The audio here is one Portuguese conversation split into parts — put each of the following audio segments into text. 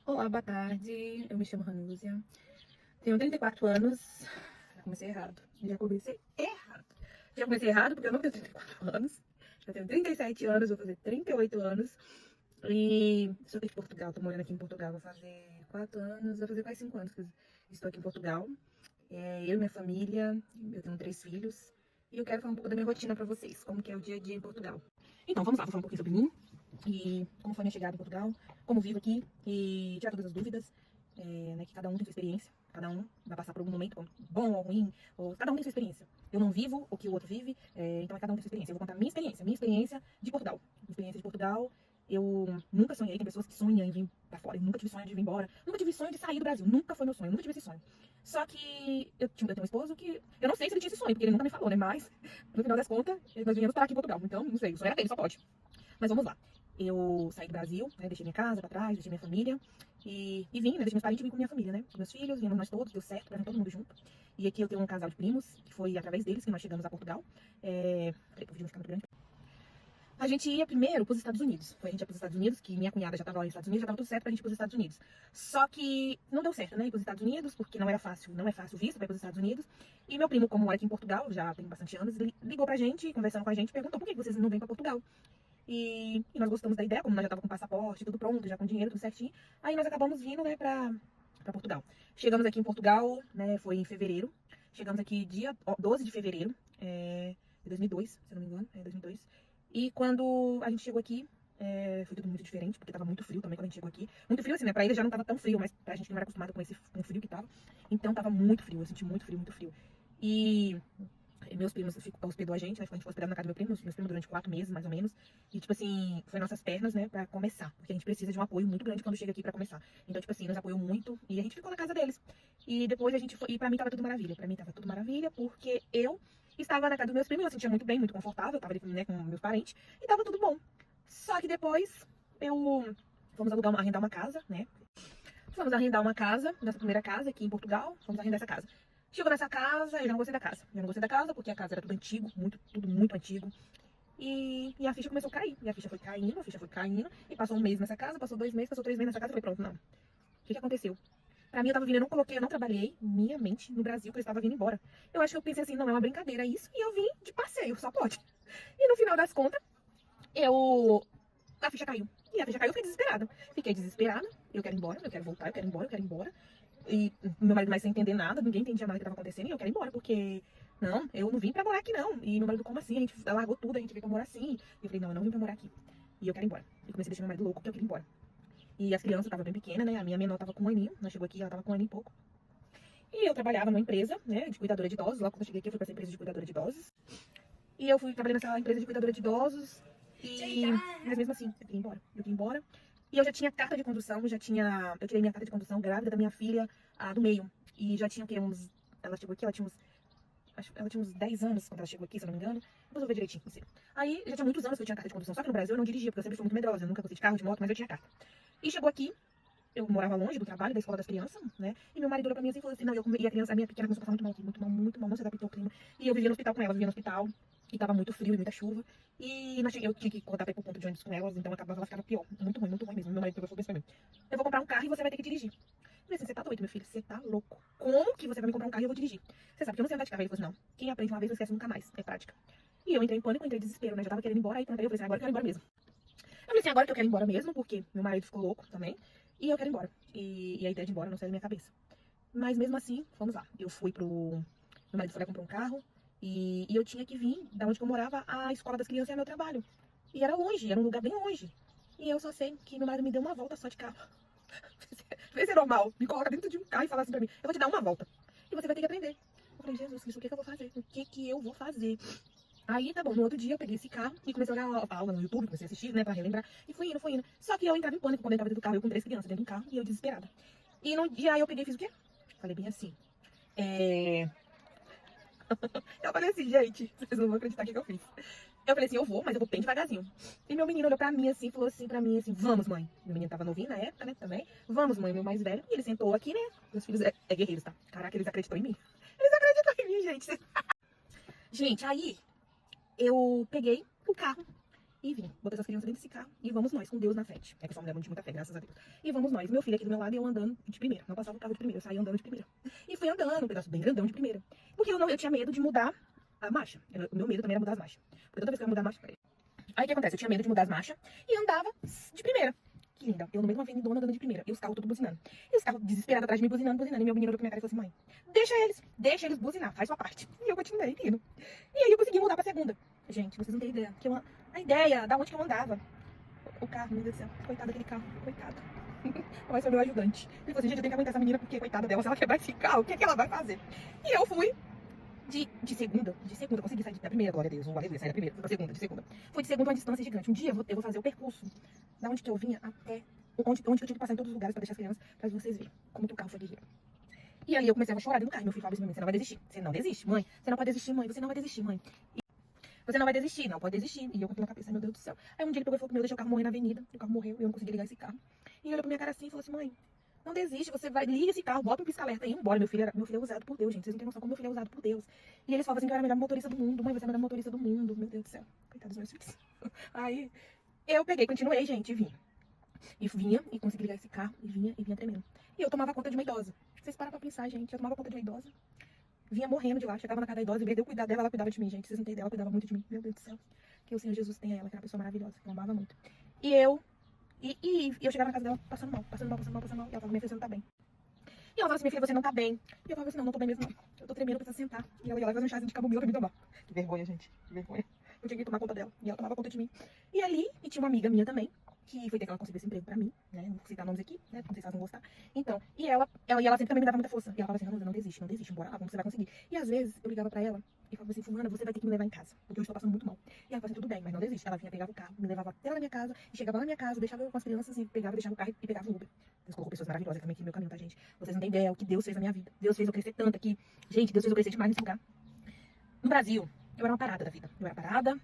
Olá, boa tarde. Eu me chamo Ranúzia. Tenho 34 anos. Já comecei errado. Já comecei errado porque eu não tenho 34 anos. Já tenho 37 anos, vou fazer 38 anos. E sou de Portugal, tô morando aqui em Portugal. Vou fazer 4 anos, vou fazer quase 5 anos que eu estou aqui em Portugal. Eu e minha família, eu tenho 3 filhos. E eu quero falar um pouco da minha rotina pra vocês, como que é o dia a dia em Portugal. Então, vamos lá, vou falar um pouquinho sobre mim e como foi minha chegada em Portugal, como vivo aqui e tirar todas as dúvidas, né, que cada um tem sua experiência, cada um vai passar por algum momento bom ou ruim, ou cada um tem sua experiência. Eu não vivo o que o outro vive, então cada um tem sua experiência. Eu vou contar minha experiência de Portugal. Minha experiência de Portugal, eu nunca sonhei, tem pessoas que sonham em vir pra fora, eu nunca tive sonho de vir embora, nunca tive sonho de sair do Brasil, nunca foi meu sonho, nunca tive esse sonho. Só que eu tenho um esposo que, eu não sei se ele tinha esse sonho, porque ele nunca me falou, né, mas no final das contas, nós viemos parar aqui em Portugal, então não sei, o sonho era dele, só pode. Mas vamos lá. Eu saí do Brasil, né, deixei minha casa pra trás, deixei minha família e vim, né, deixei meus parentes e vim com minha família, né, com meus filhos, viemos nós todos, deu certo, pra vir todo mundo junto. E aqui eu tenho um casal de primos, que foi através deles que nós chegamos a Portugal. Peraí, o vídeo vai ficar muito grande. A gente ia primeiro pros Estados Unidos. A gente ia pros Estados Unidos, que minha cunhada já tava lá nos Estados Unidos, já tava tudo certo pra gente ir pros Estados Unidos. Só que não deu certo, né, ir pros Estados Unidos, porque não era fácil, não é fácil o visto pra ir pros Estados Unidos. E meu primo, como mora aqui em Portugal, já tem bastante anos, ele ligou pra gente, conversando com a gente, perguntou por que vocês não vêm pra Portugal. E nós gostamos da ideia, como nós já tava com passaporte, tudo pronto, já com dinheiro, tudo certinho. Aí nós acabamos vindo, né, pra Portugal. Chegamos aqui em Portugal, né, foi em fevereiro. Chegamos aqui dia 12 de fevereiro, de 2002, se eu não me engano, 2002. E quando a gente chegou aqui, foi tudo muito diferente, porque tava muito frio também quando a gente chegou aqui. Muito frio assim, né, pra ele já não tava tão frio, mas pra gente que não era acostumado com o frio que tava. Então tava muito frio, eu senti muito frio, muito frio. E meus primos hospedou a gente, né? A gente foi hospedado na casa do meu primo, meus primos durante 4 meses, mais ou menos. E, tipo assim, foi nossas pernas, né, pra começar. Porque a gente precisa de um apoio muito grande quando chega aqui pra começar. Então, tipo assim, nos apoiou muito e a gente ficou na casa deles. E depois a gente foi. E pra mim tava tudo maravilha. Pra mim tava tudo maravilha, porque eu estava na casa dos meus primos, eu sentia muito bem, muito confortável. Eu tava ali, né, com meus parentes. E tava tudo bom. Só que depois eu. Fomos arrendar uma casa, né? Fomos arrendar uma casa, nossa primeira casa aqui em Portugal. Fomos arrendar essa casa. Chegou nessa casa, eu já não gostei da casa. Eu não gostei da casa porque a casa era tudo antigo, tudo muito antigo. E a ficha começou a cair. E a ficha foi caindo, a ficha foi caindo. E passou um mês nessa casa, passou 2 meses, passou 3 meses nessa casa. Eu falei, pronto, não. O que aconteceu? Pra mim, eu tava vindo, eu não trabalhei minha mente no Brasil, que eu estava vindo embora. Eu acho que eu pensei assim, não, é uma brincadeira isso. E eu vim de passeio, só pode. E no final das contas, eu... a ficha caiu. E a ficha caiu, eu fiquei desesperada. Fiquei desesperada. Eu quero ir embora, eu quero voltar, eu quero ir embora, eu quero ir embora. E meu marido mais sem entender nada, ninguém entendia nada que tava acontecendo, e eu quero ir embora, porque, não, eu não vim pra morar aqui, não. E meu marido, como assim? A gente largou tudo, a gente veio pra morar assim. E eu falei, não, eu não vim pra morar aqui. E eu quero ir embora. E comecei a deixar meu marido louco, porque eu queria ir embora. E as crianças estavam bem pequenas, né? A minha menor tava com 1 aninho, nós chegou aqui, ela tava com 1 ano e pouco. E eu trabalhava numa empresa, né, de cuidadora de idosos. Logo quando eu cheguei aqui, eu fui pra essa empresa de cuidadora de idosos. E eu fui trabalhar nessa empresa de cuidadora de idosos. Mas mesmo assim, eu queria ir embora. Eu queria ir embora. E eu já tinha carta de condução, eu tirei minha carta de condução grávida da minha filha, do meio. E já tinha o quê? Ela chegou aqui, ela tinha uns 10 anos quando ela chegou aqui, se eu não me engano. Depois eu vou ver direitinho, não sei. Aí já tinha muitos anos que eu tinha carta de condução, só que no Brasil eu não dirigia, porque eu sempre fui muito medrosa, eu nunca gostei de carro, de moto, mas eu tinha carta. E chegou aqui, eu morava longe do trabalho, da escola das crianças, né? E meu marido olhou pra mim assim e falou assim, não, e a criança, a minha pequena começou a passar muito mal aqui, muito mal, muito mal, não se adaptou ao clima. E eu vivia no hospital com ela, vivia no hospital, e tava muito frio e muita chuva. E eu tinha que cortar pra ir pro ponto de ônibus com elas, então acabava, ela ficava pior, muito ruim mesmo. Meu marido pegou e falou assim pra mim, eu vou comprar um carro e você vai ter que dirigir. Eu falei assim, você tá doido, meu filho, você tá louco. Como que você vai me comprar um carro e eu vou dirigir? Você sabe que eu não sei andar de carro. Ele falou assim, não, quem aprende uma vez não esquece nunca mais, é prática. E eu entrei em pânico, entrei em desespero, né? Já tava querendo ir embora, aí pronto, aí eu falei assim, agora eu quero ir embora mesmo. Eu falei assim, agora que eu quero ir embora mesmo, porque meu marido ficou louco também, e eu quero ir embora. E a ideia de ir embora não saiu da minha cabeça. Mas mesmo assim, vamos lá. Eu fui pro. Meu marido foi lá comprar um carro, e eu tinha que vir da onde que eu morava à escola das crianças e ao meu trabalho. E era longe, era um lugar bem longe. E eu só sei que meu marido me deu uma volta só de carro. Vê se é normal. Me coloca dentro de um carro e fala assim pra mim, eu vou te dar uma volta. E você vai ter que aprender. Eu falei, Jesus Cristo, o que eu vou fazer? O que eu vou fazer? Aí, tá bom, no outro dia eu peguei esse carro e comecei a olhar a aula no YouTube, comecei a assistir, né, pra relembrar. E fui indo, fui indo. Só que eu entrava em pânico quando eu entrava dentro do carro, eu com 3 crianças dentro do carro, e eu desesperada. E no dia aí eu peguei e fiz o quê? Falei bem assim. É... Eu falei assim, gente, vocês não vão acreditar o que eu fiz. Eu falei assim, eu vou, mas eu vou bem devagarzinho. E meu menino olhou pra mim assim, falou assim pra mim assim, vamos, mãe. Meu menino tava novinho na época, né, também. Vamos, mãe, meu mais velho. E ele sentou aqui, né? Meus filhos é guerreiros, tá? Caraca, eles acreditam em mim. Eles acreditam em mim, gente. Gente, aí eu peguei o carro E vim, botei essas crianças dentro desse carro e vamos nós, com Deus na frente. É que eu sou uma mulher de muita fé, graças a Deus. E vamos nós, meu filho aqui do meu lado e eu andando de primeira. Não passava o carro de primeira, eu saía andando de primeira. E fui andando, um pedaço bem grandão de primeira. Porque eu tinha medo de mudar a marcha. O meu medo também era mudar as marchas. Porque toda vez que eu ia mudar a marcha, peraí. Aí o que acontece? Eu tinha medo de mudar as marchas e andava de primeira. Que linda. Eu no meio de uma avenidona andando de primeira. E os carros tudo buzinando. E os carros desesperados atrás de mim, buzinando, buzinando. E meu menino olhou pra minha cara e falou assim: mãe, deixa eles buzinar, faz sua parte. E eu continuei indo. E aí eu consegui mudar pra segunda. Gente, vocês não têm ideia. A ideia da onde que eu andava. O carro, meu Deus do céu. Coitado daquele carro. Coitado. Vai ser o meu ajudante. Ele falou assim: gente, eu tenho que aguentar essa menina porque, coitada dela, se ela quebrar esse carro, o que é que ela vai fazer? E eu fui. De segunda, consegui sair da primeira, glória a Deus, aleluia, sair da primeira, fui pra segunda, de segunda. Foi de segunda uma distância gigante. Um dia eu vou fazer o percurso da onde que eu vinha até onde eu tinha que passar em todos os lugares pra deixar as crianças, pra vocês verem como que o carro foi guerreiro. E aí eu comecei a chorar dentro do carro, e meu filho falava assim: você não vai desistir, você não desiste, mãe, você não pode desistir, mãe, você não vai desistir, mãe. Você não vai desistir, não pode desistir. E eu com aquilo na cabeça, meu Deus do céu. Aí um dia ele pegou e falou: meu, deixa o carro morrer na avenida. O carro morreu e eu não consegui ligar esse carro. E ele olhou pra minha cara assim e falou assim: mãe, não desiste, você vai, liga esse carro, bota um pisca-alerta e embora. Meu filho é usado por Deus, gente. Vocês não têm noção como meu filho é usado por Deus. E eles falavam assim que eu era a melhor motorista do mundo. Mãe, você é a melhor motorista do mundo. Meu Deus do céu. Coitado dos meus filhos. Aí eu peguei, continuei, gente, e vim. E vinha e consegui ligar esse carro e vinha tremendo. E eu tomava conta de uma idosa. Vocês param pra pensar, gente. Eu tomava conta de uma idosa. Vinha morrendo de lá, chegava na casa da idosa, em vez de eu cuidar dela, ela cuidava de mim, gente. Vocês não têm ideia, ela cuidava muito de mim. Meu Deus do céu. Que o Senhor Jesus tenha ela, que é uma pessoa maravilhosa, que eu amava muito. E eu chegava na casa dela passando mal. E ela falava: minha filha, você não tá bem. E ela falava assim: minha filha, você não tá bem. E eu falava assim: não tô bem mesmo, não. Eu tô tremendo, preciso sentar. E ela ia lá fazer um chazinho de camomila pra me tomar. Que vergonha, gente. Que vergonha. Eu tinha que tomar conta dela. E ela tomava conta de mim. E ali, e tinha uma amiga minha também, que foi ter que ela conseguiu esse emprego pra mim, né? Não vou citar nomes aqui, né? Não sei se elas vão gostar. Então, e ela sempre também me dava muita força. E ela falava assim: Rosa, não desiste, bora lá, você vai conseguir. E às vezes eu ligava pra ela e falava assim: fulana, você vai ter que me levar em casa, porque eu estou passando muito mal. E ela falava assim: tudo bem, mas não desiste. Ela vinha, pegava o carro, me levava até lá na minha casa, e chegava lá na minha casa, deixava eu com as crianças e pegava, deixava o carro e pegava o Uber. Deus colocou pessoas maravilhosas também aqui no meu caminho, tá, gente? Vocês não têm ideia o que Deus fez na minha vida. Deus fez eu crescer tanto aqui. Gente, Deus fez eu crescer demais nesse lugar. No Brasil, eu era uma parada da vida. Eu era parada.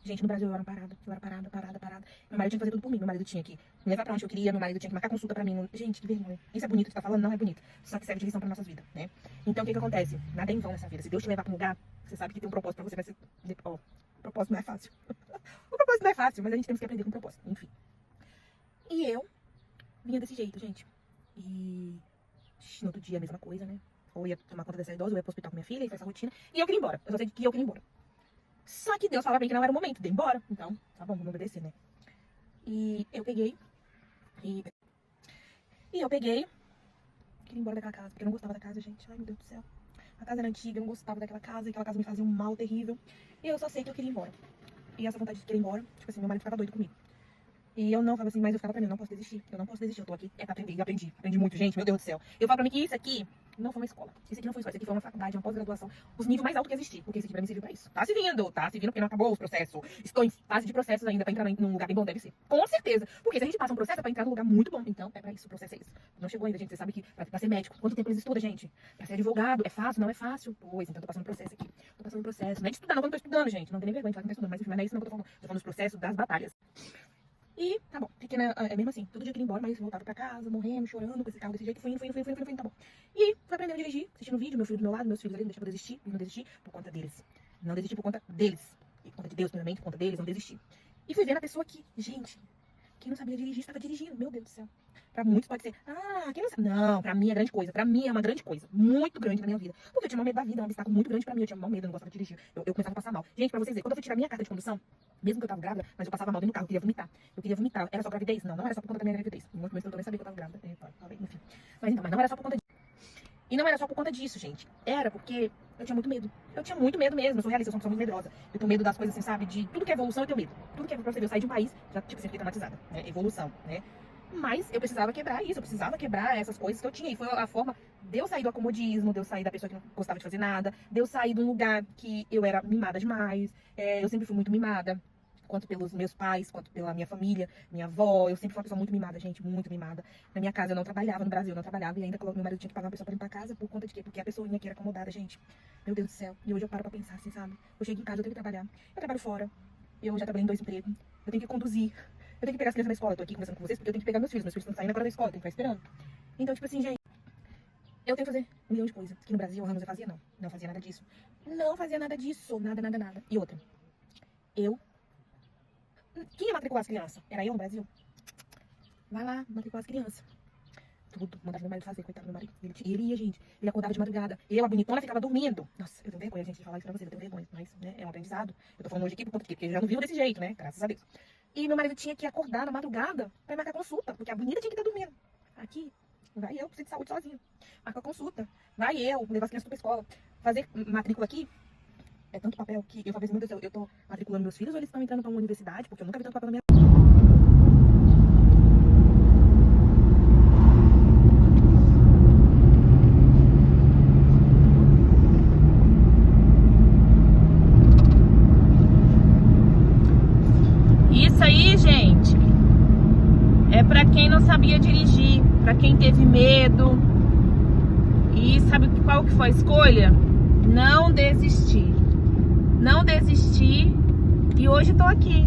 Gente, no Brasil eu era parada. Meu marido tinha que fazer tudo por mim. Meu marido tinha que me levar pra onde eu queria. Meu marido tinha que marcar consulta pra mim. Gente, que vergonha. Isso é bonito que você tá falando? Não é bonito. Só que serve de lição pra nossas vidas, né? Então, o que que acontece? Nada é em vão nessa vida. Se Deus te levar pra um lugar, você sabe que tem um propósito pra você. Vai ser... Ó, o propósito não é fácil. O propósito não é fácil, mas a gente tem que aprender com o propósito. Enfim. E eu vinha desse jeito, gente. E no outro dia a mesma coisa, né? Ou ia tomar conta dessa idosa, ou ia pro hospital com minha filha, e faz essa rotina. E eu queria ir embora. Eu só sei que eu queria ir embora. Só que Deus falava bem que não era o momento de ir embora. Então, tá bom, vamos obedecer, né? E eu peguei. E eu peguei. Queria ir embora daquela casa, porque eu não gostava da casa, gente. Ai, meu Deus do céu. A casa era antiga, eu não gostava daquela casa. Aquela casa me fazia um mal terrível. E eu só sei que eu queria ir embora. E essa vontade de querer ir embora, tipo assim, meu marido ficava doido comigo. E eu não falava assim, mas eu ficava pra mim: eu não posso desistir. Eu tô aqui, é pra aprender. E aprendi muito, gente, meu Deus do céu. Eu falo pra mim que isso aqui não foi uma escola. Isso aqui não foi escola, isso aqui foi uma faculdade, uma pós-graduação. Os níveis mais altos que existir, porque isso aqui pra mim serviu pra isso. Tá se vindo porque não acabou os processos. Estou em fase de processos ainda pra entrar num lugar bem bom, deve ser. Com certeza. Porque se a gente passa um processo é pra entrar num lugar muito bom. Então, é pra isso, o processo é isso. Não chegou ainda, gente, você sabe que pra ser médico, quanto tempo eles estudam, gente? Pra ser advogado, é fácil? Não é fácil. Pois, então eu tô passando um processo aqui. Tô passando um processo. Não é de estudar, não, que eu não tô estudando, gente. Não tem nem vergonha de falar que não tô estudando, mas enfim, mas não é isso não que eu tô falando. Tô falando dos processos, das batalhas. E tá bom, fiquei mesmo assim, todo dia eu queria ir embora, mas voltava pra casa, morrendo, chorando com esse carro desse jeito, fui, tá bom. E fui aprendendo a dirigir, assistindo vídeo, meu filho do meu lado, meus filhos ali, não deixava eu desistir, não desisti por conta deles. Não desisti por conta deles. E por conta de Deus, primeiramente, por conta deles, não desisti. E fui vendo a pessoa aqui, gente, quem não sabia dirigir estava dirigindo, meu Deus do céu. Pra muitos pode ser: quem não sabe? Não, pra mim é grande coisa. Pra mim é uma grande coisa. Muito grande na minha vida. Porque eu tinha um medo da vida, um obstáculo muito grande pra mim. Eu tinha um medo, eu não gostava de dirigir. Eu começava a passar mal. Gente, pra vocês verem, quando eu fui tirar minha carta de condução, mesmo que eu tava grávida, mas eu passava mal dentro do carro, eu queria vomitar. Era só gravidez? Não, não era só por conta da minha gravidez. No momento eu nem sabia que eu tava grávida. Enfim. Mas não era só por conta disso. E não era só por conta disso, gente. Era porque eu tinha muito medo. Eu tinha muito medo mesmo. Eu sou realista, eu sou uma pessoa muito medrosa. Eu tenho medo das coisas assim, sabe? De tudo que é evolução, eu tenho medo. Tudo que é pra você ver, eu saí de um país, já, tipo, sempre fiquei traumatizada, né? Evolução, né? Mas eu precisava quebrar isso, eu precisava quebrar essas coisas que eu tinha. E foi a forma de eu sair do acomodismo, de eu sair da pessoa que não gostava de fazer nada, de eu sair de um lugar que eu era mimada demais. Eu sempre fui muito mimada, quanto pelos meus pais, quanto pela minha família, minha avó. Eu sempre fui uma pessoa muito mimada, gente, muito mimada. Na minha casa eu não trabalhava, no Brasil eu não trabalhava, e ainda meu marido tinha que pagar uma pessoa pra limpar a casa. Por conta de quê? Porque a pessoinha aqui era acomodada, gente. Meu Deus do céu. E hoje eu paro pra pensar assim, sabe? Eu chego em casa, eu tenho que trabalhar. Eu trabalho fora. Eu já trabalhei em 2 empregos. Eu tenho que conduzir. Eu tenho que pegar as crianças na escola. Eu tô aqui conversando com vocês porque eu tenho que pegar meus filhos. Meus filhos estão saindo agora da escola, eu tenho que ficar esperando. Então, tipo assim, gente, eu tenho que fazer 1 milhão de coisas. Que no Brasil, anos eu fazia, não. Não fazia nada disso. Não fazia nada disso. Nada. E outra, eu Quem ia matricular as crianças? Era eu no Brasil? Vai lá, matricular as crianças. Tudo, mandava meu marido fazer, coitado do meu marido. Ele ia, gente. Ele acordava de madrugada. Eu, a bonitona, ficava dormindo. Nossa, eu tenho vergonha, gente, de falar isso pra vocês. Eu tenho vergonha, mas, né, é um aprendizado. Eu tô falando hoje aqui por conta de quê? Porque eu já não viu desse jeito, né? Graças a Deus. E meu marido tinha que acordar na madrugada pra marcar consulta, porque a bonita tinha que estar dormindo. Aqui, vai eu, preciso de saúde sozinha. Marca consulta. Vai eu, levar as crianças pra escola. Fazer matrícula aqui. É tanto papel que eu falei, meu Deus, eu tô matriculando meus filhos ou eles estão entrando pra uma universidade? Porque eu nunca vi tanto papel na minha Isso aí, gente, é pra quem não sabia dirigir, pra quem teve medo. E sabe qual que foi a escolha? Não desistir. Não desistir. E hoje tô aqui.